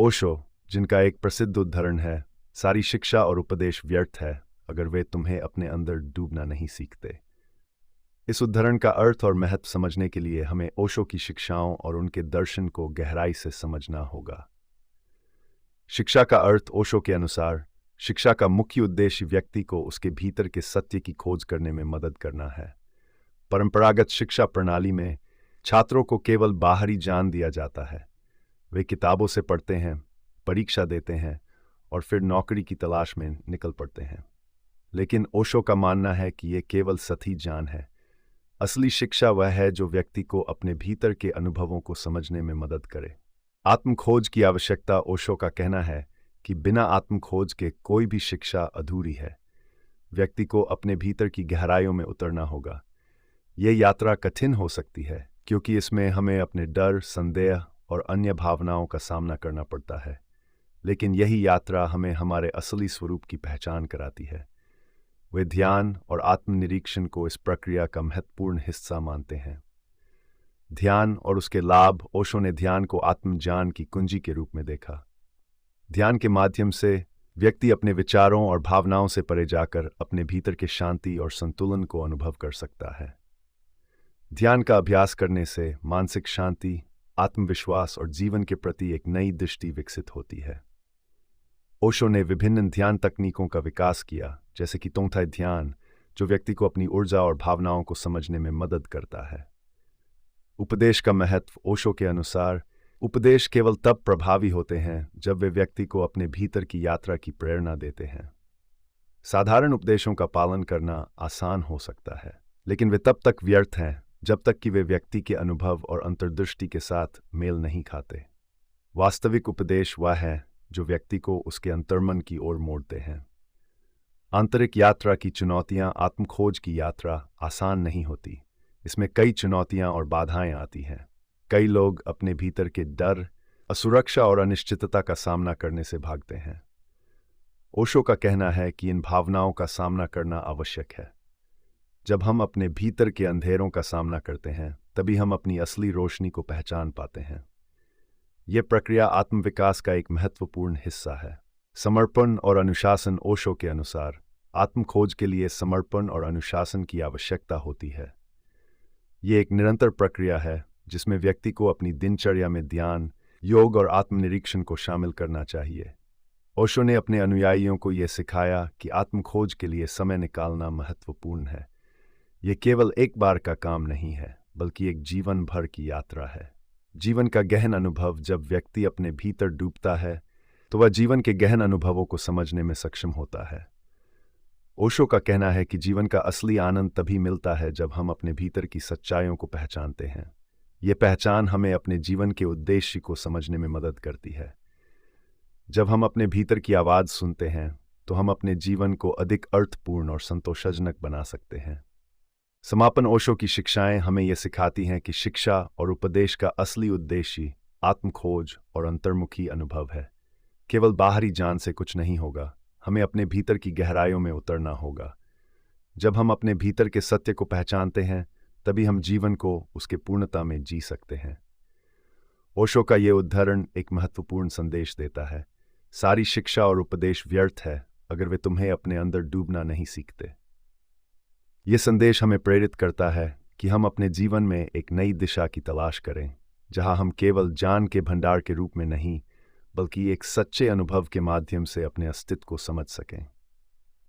ओशो, जिनका एक प्रसिद्ध उद्धरण है, सारी शिक्षा और उपदेश व्यर्थ है अगर वे तुम्हें अपने अंदर डूबना नहीं सीखते। इस उद्धरण का अर्थ और महत्व समझने के लिए हमें ओशो की शिक्षाओं और उनके दर्शन को गहराई से समझना होगा। शिक्षा का अर्थ ओशो के अनुसार, शिक्षा का मुख्य उद्देश्य व्यक्ति को उसके भीतर के सत्य की खोज करने में मदद करना है। परंपरागत शिक्षा प्रणाली में छात्रों को केवल बाहरी ज्ञान दिया जाता है। वे किताबों से पढ़ते हैं, परीक्षा देते हैं और फिर नौकरी की तलाश में निकल पड़ते हैं। लेकिन ओशो का मानना है कि यह केवल सतही ज्ञान है। असली शिक्षा वह है जो व्यक्ति को अपने भीतर के अनुभवों को समझने में मदद करे। आत्मखोज की आवश्यकता। ओशो का कहना है कि बिना आत्मखोज के कोई भी शिक्षा अधूरी है। व्यक्ति को अपने भीतर की गहराइयों में उतरना होगा। यह यात्रा कठिन हो सकती है क्योंकि इसमें हमें अपने डर, संदेह और अन्य भावनाओं का सामना करना पड़ता है। लेकिन यही यात्रा हमें हमारे असली स्वरूप की पहचान कराती है। वे ध्यान और आत्मनिरीक्षण को इस प्रक्रिया का महत्वपूर्ण हिस्सा मानते हैं। ध्यान और उसके लाभ। ओशो ने ध्यान को आत्मज्ञान की कुंजी के रूप में देखा। ध्यान के माध्यम से व्यक्ति अपने विचारों और भावनाओं से परे जाकर अपने भीतर के शांति और संतुलन को अनुभव कर सकता है। ध्यान का अभ्यास करने से मानसिक शांति, आत्मविश्वास और जीवन के प्रति एक नई दृष्टि विकसित होती है। ओशो ने विभिन्न ध्यान तकनीकों का विकास किया, जैसे कि तोंगथाई ध्यान, जो व्यक्ति को अपनी ऊर्जा और भावनाओं को समझने में मदद करता है। उपदेश का महत्व। ओशो के अनुसार उपदेश केवल तब प्रभावी होते हैं जब वे व्यक्ति को अपने भीतर की यात्रा की प्रेरणा देते हैं। साधारण उपदेशों का पालन करना आसान हो सकता है, लेकिन वे तब तक व्यर्थ हैं जब तक कि वे व्यक्ति के अनुभव और अंतर्दृष्टि के साथ मेल नहीं खाते। वास्तविक उपदेश वह है जो व्यक्ति को उसके अंतर्मन की ओर मोड़ते हैं। आंतरिक यात्रा की चुनौतियां। आत्मखोज की यात्रा आसान नहीं होती। इसमें कई चुनौतियां और बाधाएं आती हैं। कई लोग अपने भीतर के डर, असुरक्षा और अनिश्चितता का सामना करने से भागते हैं। ओशो का कहना है कि इन भावनाओं का सामना करना आवश्यक है। जब हम अपने भीतर के अंधेरों का सामना करते हैं, तभी हम अपनी असली रोशनी को पहचान पाते हैं। यह प्रक्रिया आत्मविकास का एक महत्वपूर्ण हिस्सा है। समर्पण और अनुशासन। ओशो के अनुसार आत्मखोज के लिए समर्पण और अनुशासन की आवश्यकता होती है। यह एक निरंतर प्रक्रिया है जिसमें व्यक्ति को अपनी दिनचर्या में ध्यान, योग और आत्मनिरीक्षण को शामिल करना चाहिए। ओशो ने अपने अनुयायियों को यह सिखाया कि आत्मखोज के लिए समय निकालना महत्वपूर्ण है। यह केवल एक बार का काम नहीं है, बल्कि एक जीवन भर की यात्रा है। जीवन का गहन अनुभव। जब व्यक्ति अपने भीतर डूबता है तो वह जीवन के गहन अनुभवों को समझने में सक्षम होता है। ओशो का कहना है कि जीवन का असली आनंद तभी मिलता है जब हम अपने भीतर की सच्चाइयों को पहचानते हैं। यह पहचान हमें अपने जीवन के उद्देश्य को समझने में मदद करती है। जब हम अपने भीतर की आवाज़ सुनते हैं तो हम अपने जीवन को अधिक अर्थपूर्ण और संतोषजनक बना सकते हैं। समापन। ओशो की शिक्षाएं हमें यह सिखाती हैं कि शिक्षा और उपदेश का असली उद्देश्य आत्मखोज और अंतर्मुखी अनुभव है। केवल बाहरी ज्ञान से कुछ नहीं होगा। हमें अपने भीतर की गहराइयों में उतरना होगा। जब हम अपने भीतर के सत्य को पहचानते हैं, तभी हम जीवन को उसके पूर्णता में जी सकते हैं। ओशो का यह उद्धरण एक महत्वपूर्ण संदेश देता है। सारी शिक्षा और उपदेश व्यर्थ है अगर वे तुम्हें अपने अंदर डूबना नहीं सीखते। यह संदेश हमें प्रेरित करता है कि हम अपने जीवन में एक नई दिशा की तलाश करें, जहां हम केवल ज्ञान के भंडार के रूप में नहीं, बल्कि एक सच्चे अनुभव के माध्यम से अपने अस्तित्व को समझ सकें।